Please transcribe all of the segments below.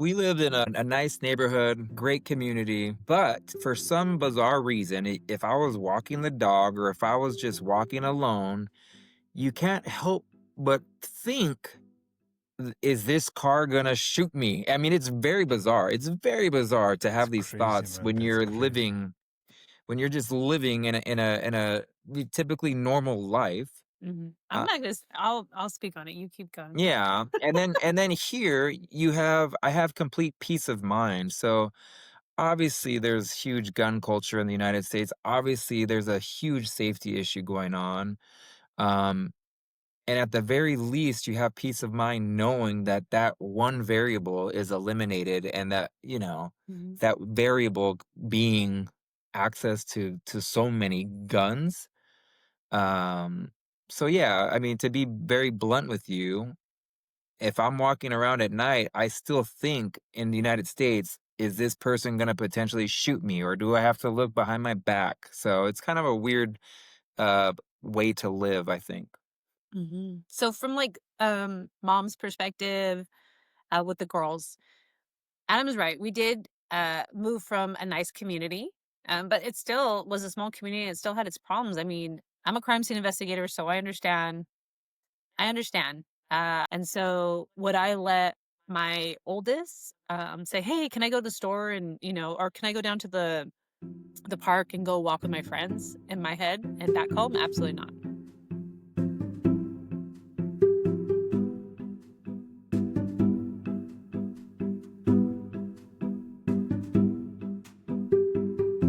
We lived in a nice neighborhood, great community, but for some bizarre reason, if I was walking the dog or if I was just walking alone, you can't help but think, is this car gonna shoot me? I mean, it's very bizarre. It's very bizarre to It's have these crazy, thoughts man. It's crazy. when you're just living in a typically normal life. I'm Uh, not gonna. I'll speak on it. You keep going. yeah, and then here I have complete peace of mind. So obviously, there's huge gun culture in the United States. Obviously, there's a huge safety issue going on. Um, and at the very least, you have peace of mind knowing that that one variable is eliminated and that, Mhm. that variable being access to so many guns. Um, so yeah, I mean, to be very blunt with you, if I'm walking around at night, I still think in the United States, is this person gonna potentially shoot me or do I have to look behind my back? So it's kind of a weird uh way to live, I think. So from like mom's perspective, with the girls, Adam's right. We did move from a nice community, but it still was a small community. And it still had its problems. I mean, I'm a crime scene investigator, so I understand. I understand. And so would I let my oldest say, "Hey, can I go to the store and or can I go down to the park and go walk with my friends?" In my head and back home, absolutely not.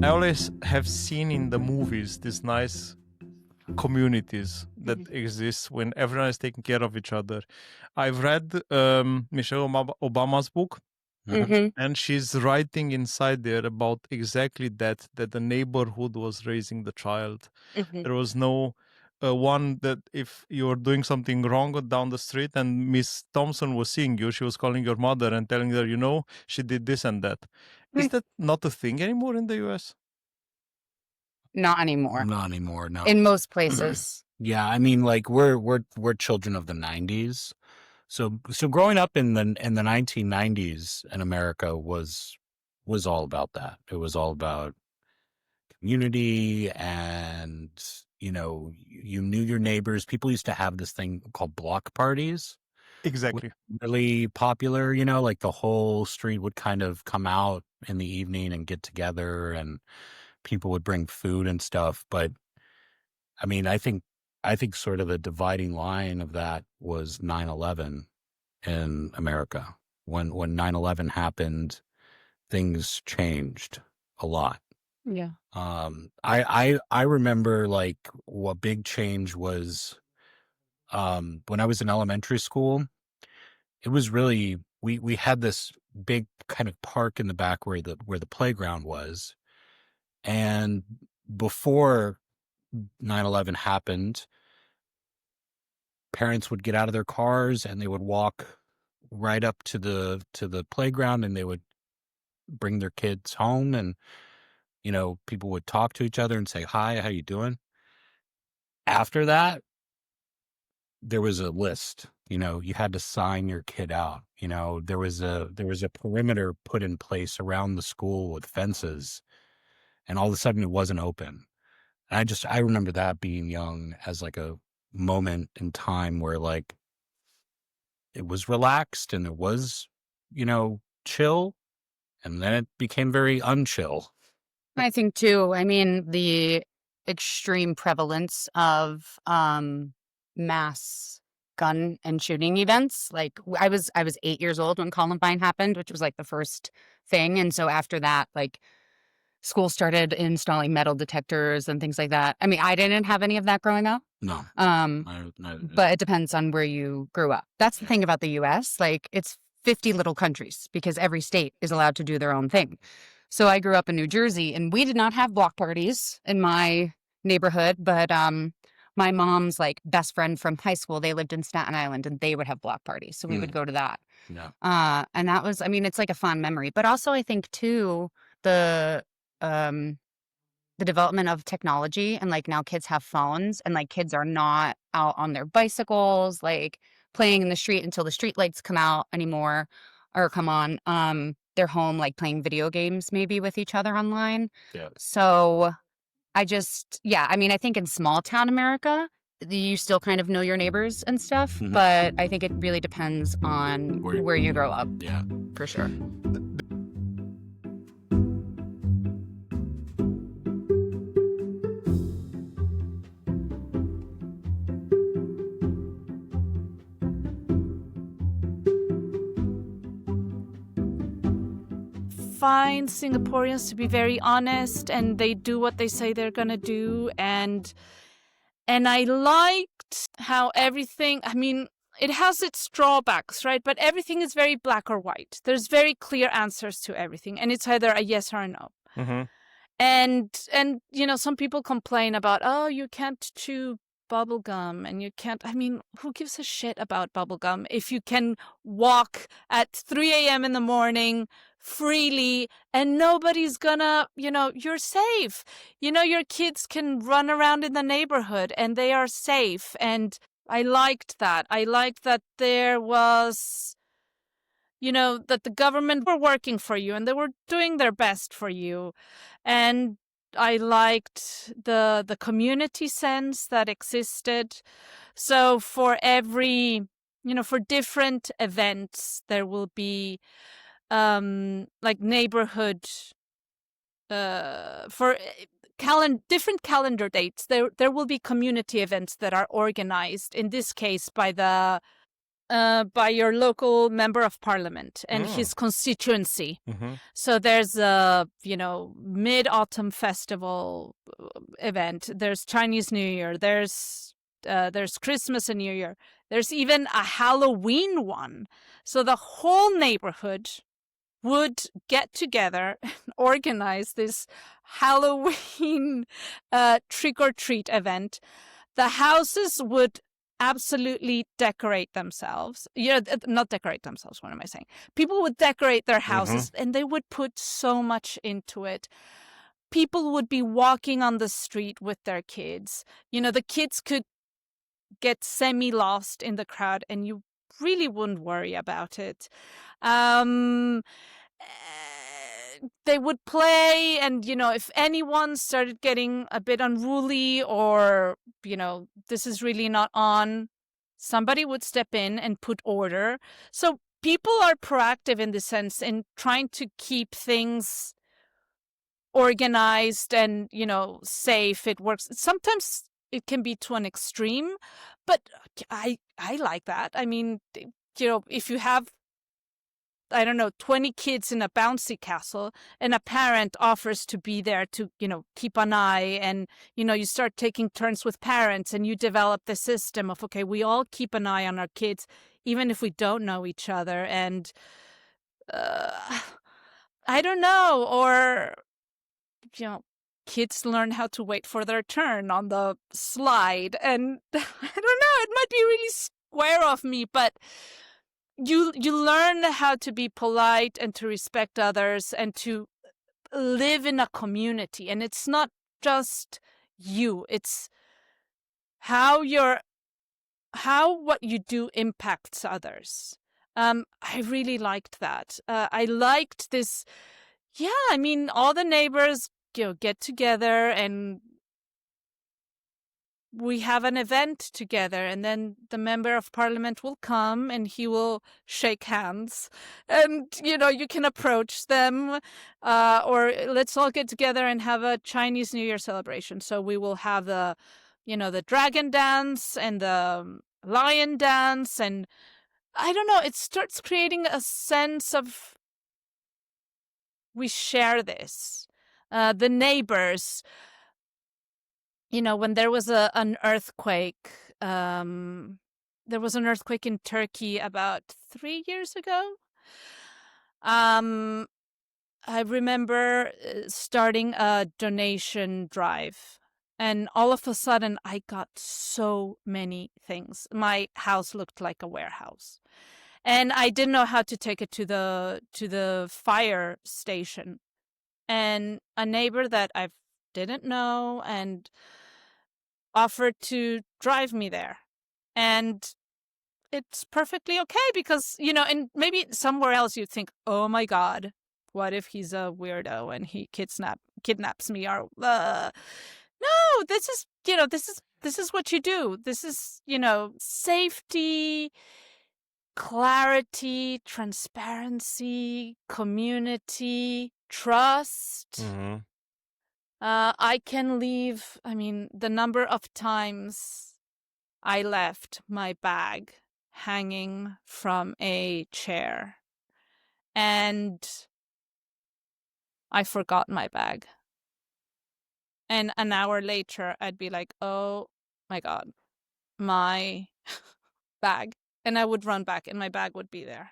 I always have seen in the movies these nice communities that exist when everyone is taking care of each other. I've read Michelle Obama's book, and she's writing inside there about exactly that the neighborhood was raising the child. There was no one that if you're doing something wrong down the street and Miss Thompson was seeing you, she was calling your mother and telling her, she did this and that. Is that not a thing anymore in the US? Not anymore. Not anymore, no. In most places. Yeah, I mean, like we're children of the '90s. So growing up in the 1990s in America was all about that. It was all about community and you knew your neighbors. People used to have this thing called block parties. Exactly. Really popular, like the whole street would kind of come out in the evening and get together and people would bring food and stuff. But I mean, I think sort of the dividing line of that was 9/11 in America. When 9/11 happened, things changed a lot. Yeah. I remember like what big change was when I was in elementary school. It was really we had this big kind of park in the back where the playground was, and before 9/11 happened, parents would get out of their cars and they would walk right up to the playground and they would bring their kids home and people would talk to each other and say hi, how you doing? After that, there was a list. You had to sign your kid out. There was a perimeter put in place around the school with fences, and all of a sudden it wasn't open. And I remember that being young as like a moment in time where like it was relaxed and it was, chill, and then it became very unchill. I think too, I mean, the extreme prevalence of mass gun and shooting events. Like I was 8 years old when Columbine happened, which was like the first thing. And so after that, like school started installing metal detectors and things like that. I mean, I didn't have any of that growing up. No, Um, I but it depends on where you grew up. That's the thing about the US. Like it's 50 little countries because every state is allowed to do their own thing. So I grew up in New Jersey and we did not have block parties in my neighborhood, but my mom's like best friend from high school, they lived in Staten Island and they would have block parties. So we would go to that. no. And that was, I mean, it's like a fond memory, but also I think too, the um the development of technology and like now kids have phones and like kids are not out on their bicycles like playing in the street until the street lights come out anymore. or come on, they're home like playing video games maybe with each other online. Yeah. So I mean, I think in small town America, you still kind of know your neighbors and stuff, Mhm. but I think it really depends on where you grow up. Yeah. For sure. Find Singaporeans to be very honest, and they do what they say they're gonna do, and I liked how everything, I mean, it has its drawbacks, right? But everything is very black or white. There's very clear answers to everything, and it's either a yes or a no. Mm-hmm. And some people complain about, oh, you can't chew bubble gum, and you can't, I mean, who gives a shit about bubble gum if you can walk at 3 a.m. in the morning freely and nobody's gonna, you're safe. Your kids can run around in the neighborhood and they are safe. And I liked that. I liked that there was, that the government were working for you and they were doing their best for you. And I liked the community sense that existed. So for every, for different events, there will be like neighborhood for different calendar dates. There will be community events that are organized. In this case, by your local member of parliament and his constituency. Mm-hmm. So there's a, mid-autumn festival event. There's Chinese New Year. There's Christmas and New Year. There's even a Halloween one. So the whole neighborhood would get together and organize this Halloween trick-or-treat event. The houses would absolutely decorate themselves. Not decorate themselves, what am I saying? People would decorate their houses and they would put so much into it. People would be walking on the street with their kids. The kids could get semi-lost in the crowd and you really wouldn't worry about it. They would play, and if anyone started getting a bit unruly or this is really not on, somebody would step in and put order. So people are proactive in the sense in trying to keep things organized and safe. It works sometimes. It can be to an extreme, but I like that. I mean, if you have, I don't know, 20 kids in a bouncy castle and a parent offers to be there to, keep an eye, and, you start taking turns with parents and you develop the system of, okay, we all keep an eye on our kids, even if we don't know each other. And I don't know, or, kids learn how to wait for their turn on the slide. And I don't know, it might be really square of me, but you learn how to be polite and to respect others and to live in a community. And it's not just you, it's how what you do impacts others. I really liked that. I liked this. Yeah, I mean, all the neighbors get together and we have an event together, and then the member of parliament will come and he will shake hands, and you can approach them, or let's all get together and have a Chinese New Year celebration. So we will have the dragon dance and the lion dance, and I don't know, it starts creating a sense of we share this. The neighbors, when there was an earthquake, there was an earthquake in Turkey about 3 years ago. I remember starting a donation drive, and all of a sudden I got so many things. My house looked like a warehouse, and I didn't know how to take it to the fire station. And a neighbor that I didn't know and offered to drive me there. And it's perfectly okay because, and maybe somewhere else you'd think, oh my God, what if he's a weirdo and he kidnaps me or no, this is, this is what you do. This is, safety, clarity, transparency, community, trust. Mm-hmm. I can leave, the number of times I left my bag hanging from a chair and I forgot my bag. And an hour later, I'd be like, oh my God, my bag. And I would run back and my bag would be there.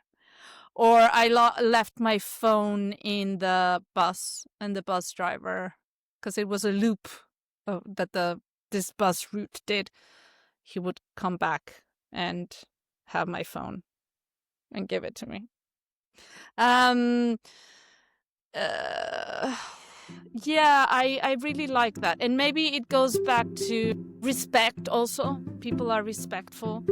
Or I left my phone in the bus and the bus driver, because it was a loop that this bus route did. He would come back and have my phone and give it to me. Yeah, I really like that. And maybe it goes back to respect also. People are respectful.